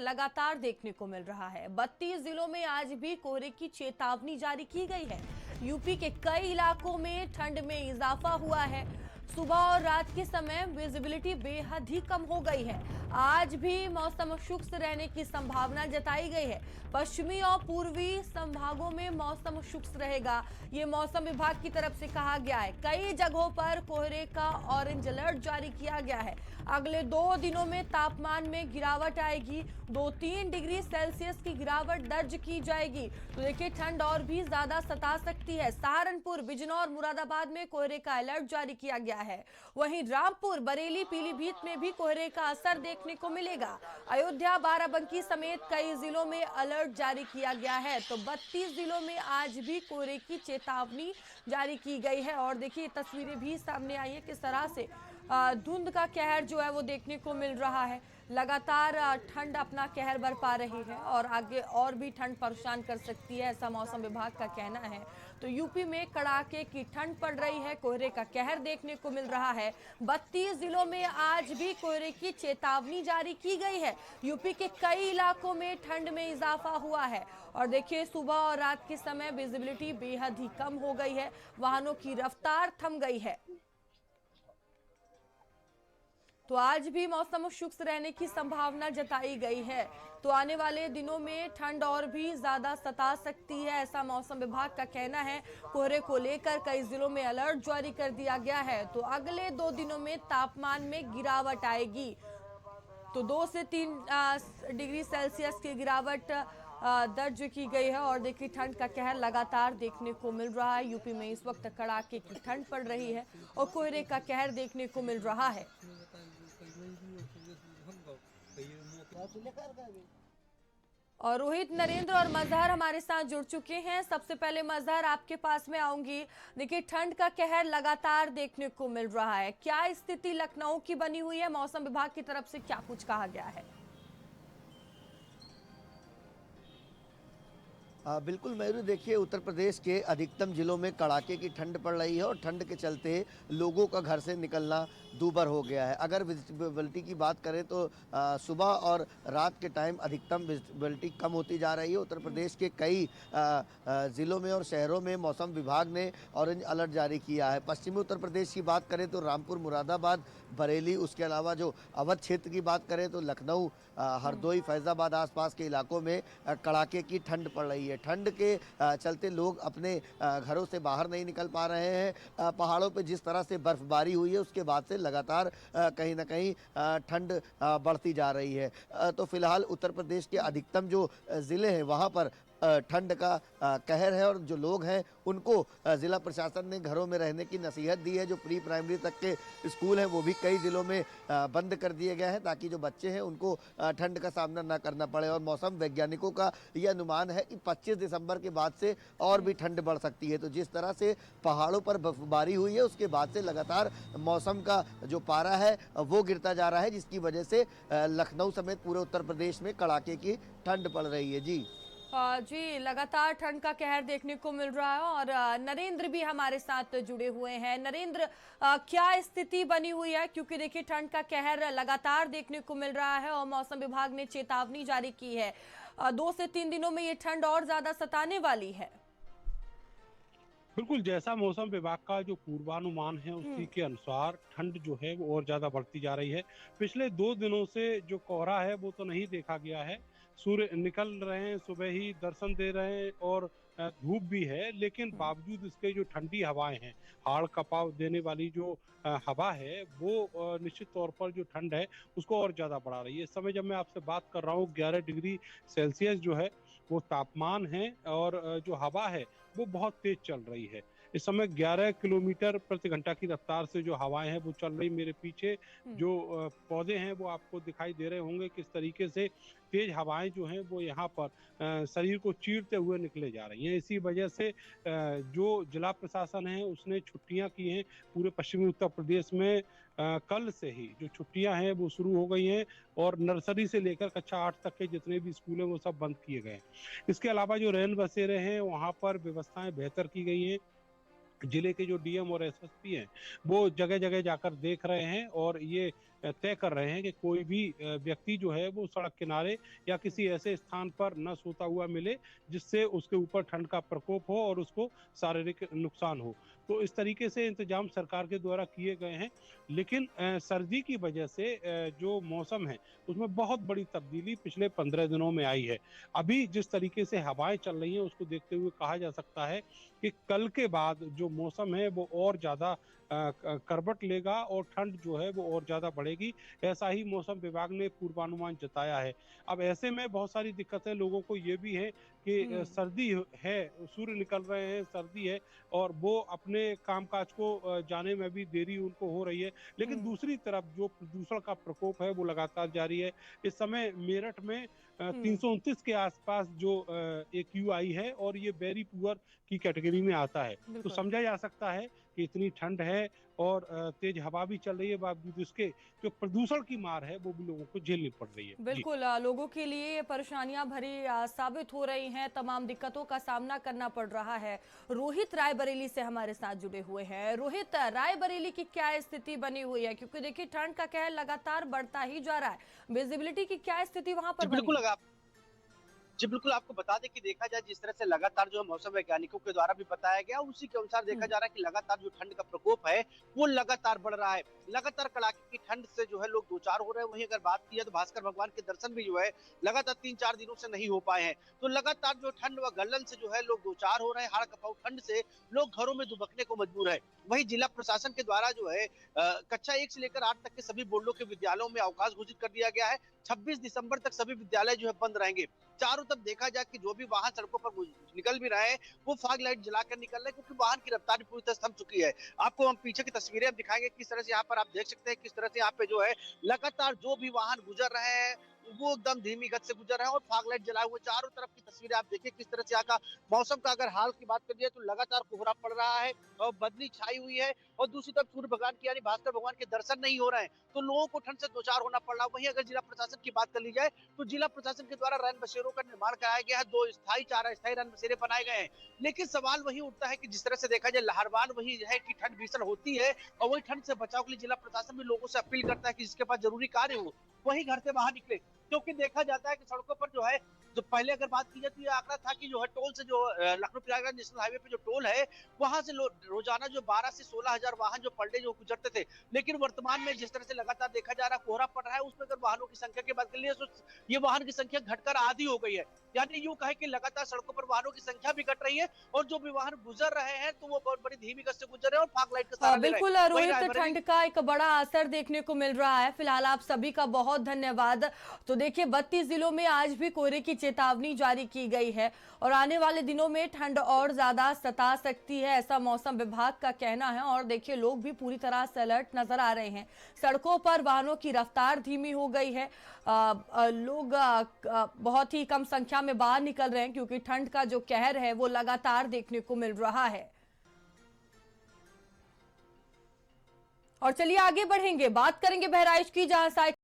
लगातार देखने को मिल रहा है। 32 जिलों में आज भी कोहरे की चेतावनी जारी की गई है। यूपी के कई इलाकों में ठंड में इजाफा हुआ है। सुबह और रात के समय विजिबिलिटी बेहद ही कम हो गई है। आज भी मौसम शुष्क रहने की संभावना जताई गई है। पश्चिमी और पूर्वी संभागों में मौसम शुष्क रहेगा, ये मौसम विभाग की तरफ से कहा गया है। कई जगहों पर कोहरे का ऑरेंज अलर्ट जारी किया गया है। अगले 2 दिनों में तापमान में गिरावट आएगी, 2-3 डिग्री सेल्सियस की गिरावट दर्ज की जाएगी। तो देखिए, ठंड और भी ज्यादा सता सकती है। सहारनपुर, बिजनौर, मुरादाबाद में कोहरे का अलर्ट जारी किया गया है। वहीं रामपुर, बरेली, पीलीभीत में भी कोहरे का असर देखने को मिलेगा। अयोध्या, बाराबंकी समेत कई जिलों में अलर्ट जारी किया गया है। तो 32 जिलों में आज भी कोहरे की चेतावनी जारी की गई है। और देखिए, तस्वीरें भी सामने आई है किस तरह से धुंध का कहर जो है वो देखने को मिल रहा है। लगातार ठंड अपना कहर बरपा रही है और आगे और भी ठंड परेशान कर सकती है, ऐसा मौसम विभाग का कहना है। तो यूपी में कड़ाके की ठंड पड़ रही है, कोहरे का कहर देखने को मिल रहा है। 32 जिलों में आज भी कोहरे की चेतावनी जारी की गई है। यूपी के कई इलाकों में ठंड में इजाफा हुआ है। और देखिए, सुबह और रात के समय विजिबिलिटी बेहद ही कम हो गई है, वाहनों की रफ्तार थम गई है। तो आज भी मौसम शुष्क रहने की संभावना जताई गई है। तो आने वाले दिनों में ठंड और भी ज्यादा सता सकती है, ऐसा मौसम विभाग का कहना है। कोहरे को लेकर कई जिलों में अलर्ट जारी कर दिया गया है। तो अगले 2 दिनों में तापमान में गिरावट आएगी, तो 2 से 3 डिग्री सेल्सियस की गिरावट दर्ज की गई है। और देखिए, ठंड का कहर लगातार देखने को मिल रहा है। यूपी में इस वक्त कड़ाके की ठंड पड़ रही है और कोहरे का कहर देखने को मिल रहा है। और रोहित, नरेंद्र और मजहर हमारे साथ जुड़ चुके हैं। सबसे पहले मजहर, आपके पास में आऊंगी। देखिए, ठंड का कहर लगातार देखने को मिल रहा है, क्या स्थिति लखनऊ की बनी हुई है? मौसम विभाग की तरफ से क्या कुछ कहा गया है? बिल्कुल मयूरी, देखिए उत्तर प्रदेश के अधिकतम जिलों में कड़ाके की ठंड पड़ रही है और ठंड के चलते लोगों का घर से निकलना दूभर हो गया है। अगर विजिबिलिटी की बात करें तो सुबह और रात के टाइम अधिकतम विजिबिलिटी कम होती जा रही है। उत्तर प्रदेश के कई ज़िलों में और शहरों में मौसम विभाग ने ऑरेंज अलर्ट जारी किया है। पश्चिमी उत्तर प्रदेश की बात करें तो रामपुर, मुरादाबाद, बरेली, उसके अलावा जो अवध क्षेत्र की बात करें तो लखनऊ, हरदोई, फैज़ाबाद आसपास के इलाकों में कड़ाके की ठंड पड़ रही है। ठंड के चलते लोग अपने घरों से बाहर नहीं निकल पा रहे हैं। पहाड़ों पे जिस तरह से बर्फबारी हुई है उसके बाद से लगातार कहीं ना कहीं ठंड बढ़ती जा रही है। तो फिलहाल उत्तर प्रदेश के अधिकतम जो ज़िले हैं वहाँ पर ठंड का कहर है और जो लोग हैं उनको ज़िला प्रशासन ने घरों में रहने की नसीहत दी है। जो प्री प्राइमरी तक के स्कूल हैं वो भी कई ज़िलों में बंद कर दिए गए हैं ताकि जो बच्चे हैं उनको ठंड का सामना ना करना पड़े। और मौसम वैज्ञानिकों का यह अनुमान है कि 25 दिसंबर के बाद से और भी ठंड बढ़ सकती है। तो जिस तरह से पहाड़ों पर बर्फबारी हुई है उसके बाद से लगातार मौसम का जो पारा है वो गिरता जा रहा है, जिसकी वजह से लखनऊ समेत पूरे उत्तर प्रदेश में कड़ाके की ठंड पड़ रही है। जी, लगातार ठंड का कहर देखने को मिल रहा है। और नरेंद्र भी हमारे साथ जुड़े हुए हैं। नरेंद्र, क्या स्थिति बनी हुई है? क्योंकि देखिए, ठंड का कहर लगातार देखने को मिल रहा है और मौसम विभाग ने चेतावनी जारी की है। 2 से 3 दिनों में ये ठंड और ज्यादा सताने वाली है। बिल्कुल, जैसा मौसम विभाग का जो पूर्वानुमान है उसी के अनुसार ठंड जो है वो और ज्यादा बढ़ती जा रही है। पिछले 2 दिनों से जो कोहरा है वो तो नहीं देखा गया है। सूर्य निकल रहे हैं, सुबह ही दर्शन दे रहे हैं और धूप भी है, लेकिन बावजूद इसके जो ठंडी हवाएं हैं, हाड़ कपाव देने वाली जो हवा है वो निश्चित तौर पर जो ठंड है उसको और ज्यादा बढ़ा रही है। इस समय जब मैं आपसे बात कर रहा हूँ 11 डिग्री सेल्सियस जो है वो तापमान है और जो हवा है वो बहुत तेज चल रही है। इस समय 11 किलोमीटर प्रति घंटा की रफ्तार से जो हवाएं हैं वो चल रही। मेरे पीछे जो पौधे हैं वो आपको दिखाई दे रहे होंगे किस तरीके से तेज हवाएं जो हैं वो यहाँ पर शरीर को चीरते हुए निकले जा रही हैं। इसी वजह से जो जिला प्रशासन है उसने छुट्टियां की हैं पूरे पश्चिमी उत्तर प्रदेश में। कल से ही जो छुट्टियां हैं वो शुरू हो गई हैं और नर्सरी से लेकर कक्षा 8 तक के जितने भी स्कूल हैं वो सब बंद किए गए हैं। इसके अलावा जो रैन बसेरे हैं वहाँ पर व्यवस्थाएं बेहतर की गई हैं। जिले के जो डीएम और एसएसपी हैं वो जगह जगह जाकर देख रहे हैं और ये तय कर रहे हैं कि कोई भी व्यक्ति जो है वो सड़क किनारे या किसी ऐसे स्थान पर न सोता हुआ मिले जिससे उसके ऊपर ठंड का प्रकोप हो और उसको शारीरिक नुकसान हो। तो इस तरीके से इंतजाम सरकार के द्वारा किए गए हैं। लेकिन सर्दी की वजह से जो मौसम है उसमें बहुत बड़ी तब्दीली पिछले 15 दिनों में आई है। अभी जिस तरीके से हवाएं चल रही हैं उसको देखते हुए कहा जा सकता है कि कल के बाद जो मौसम है वो और ज़्यादा करवट लेगा और ठंड जो है वो और ज़्यादा बढ़ेगी। ऐसा ही मौसम विभाग ने पूर्वानुमान जताया है। अब ऐसे में बहुत सारी दिक्कतें लोगों को ये भी है कि सर्दी है, सूर्य निकल रहे हैं, सर्दी है और वो अपने कामकाज को जाने में भी देरी उनको हो रही है। लेकिन दूसरी तरफ जो प्रदूषण का प्रकोप है वो लगातार जारी है। इस समय मेरठ में 329 के आसपास जो AQI आई है और ये वेरी पुअर की कैटेगरी में आता है। तो समझा जा सकता है कि इतनी ठंड है और तेज हवा भी चल रही है, बावजूद इसके जो प्रदूषण की मार है वो भी लोगों को झेलनी पड़ रही है। बिल्कुल, लोगों के लिए परेशानियां भरी साबित हो रही हैं, तमाम दिक्कतों का सामना करना पड़ रहा है। रोहित रायबरेली से हमारे साथ जुड़े हुए हैं। रोहित, रायबरेली की क्या स्थिति बनी हुई है? क्योंकि देखिए ठंड का कहर लगातार बढ़ता ही जा रहा है। विजिबिलिटी की क्या स्थिति वहां पर बनी है? जी बिल्कुल, आपको बता दें कि देखा जाए जिस तरह से लगातार जो है मौसम वैज्ञानिकों के द्वारा भी बताया गया, उसी के अनुसार देखा जा रहा है कि लगातार जो ठंड का प्रकोप है वो लगातार बढ़ रहा है। लगातार कड़ाके की ठंड से जो है लोग दो चार हो रहे हैं। वहीं अगर बात की जाए तो भास्कर भगवान के दर्शन भी जो है लगातार 3-4 दिनों से नहीं हो पाए हैं। तो लगातार जो ठंड व गलन से जो है लोग दो चार हो रहे हैं। हाड़ कपाऊ ठंड से लोग घरों में दुबकने को मजबूर है। वहीं जिला प्रशासन के द्वारा जो है कक्षा 1 से लेकर 8 तक के सभी बोर्डों के विद्यालयों में अवकाश घोषित कर दिया गया है। 26 दिसंबर तक सभी विद्यालय जो है बंद रहेंगे। चारों तरफ देखा जाए कि जो भी वाहन सड़कों पर निकल भी रहे हैं वो फॉग लाइट जलाकर निकल रहे हैं, क्योंकि वाहन की रफ्तार पूरी तरह थम चुकी है। आपको हम पीछे की तस्वीरें दिखाएंगे किस तरह से यहाँ पर आप देख सकते हैं किस तरह से यहाँ पे जो है लगातार जो भी वाहन गुजर रहे हैं वो एकदम धीमी गति से गुजर रहे हैं और फॉग लाइट जलाए हुए। चारों तरफ की तस्वीरें आप देखिए किस तरह से यहाँ का मौसम का अगर हाल की बात करिए तो लगातार कोहरा पड़ रहा है और बदली छाई हुई है और दूसरी तरफ सूर्य भगवान की यानी भास्कर भगवान के दर्शन नहीं हो रहे हैं, तो लोगों को ठंड से दो चार होना पड़ रहा है। वहीं अगर जिला प्रशासन की बात कर ली जाए तो जिला प्रशासन के द्वारा रैन बसेरों का निर्माण कराया गया है। 2 स्थायी 4 अस्थायी रैन बसेरे बनाए गए हैं। लेकिन सवाल वही उठता है कि जिस तरह से देखा जाए लहरवान वही है कि ठंड भीषण होती है और वही ठंड से बचाव के लिए जिला प्रशासन भी लोगों से अपील करता है कि जिसके पास जरूरी कार्य हो वही घर से बाहर निकले, क्योंकि देखा जाता है कि सड़कों पर जो है जो पहले अगर बात की जाए तो ये आंकड़ा था कि जो है टोल से जो लखनऊ प्रयागराज नेशनल हाईवे पे जो टोल है वहां से रोजाना जो 12 से 16 हजार वाहन जो पर डे जो गुजरते थे। लेकिन वर्तमान में जिस तरह से लगातार देखा जा रहा है कोहरा पड़ रहा है, उसमें अगर वाहनों की संख्या की बात कर लिए तो ये वाहन की संख्या घटकर आधी हो गई है। यानी यूं कहे कि लगातार सड़कों पर वाहनों की संख्या भी घट रही है और जो भी वाहन गुजर रहे हैं तो वो बहुत बड़ी धीमी गति से गुजर रहे हैं और फॉग लाइट का सहारा ले रहे हैं। बिल्कुल रोहित, ठंड का एक बड़ा असर देखने को मिल रहा है। फिलहाल आप सभी का बहुत धन्यवाद। तो देखिए 32 जिलों में आज भी कोहरे की चेतावनी जारी की गई है और आने वाले दिनों में ठंड और ज्यादा सता सकती है, ऐसा मौसम विभाग का कहना है। और देखिए लोग भी पूरी तरह से अलर्ट नजर आ रहे हैं। सड़कों पर वाहनों की रफ्तार धीमी हो गई है। लोग बहुत ही कम संख्या में बाहर निकल रहे हैं क्योंकि ठंड का जो कहर है वो लगातार देखने को मिल रहा है। और चलिए आगे बढ़ेंगे, बात करेंगे बहराइच की, जहां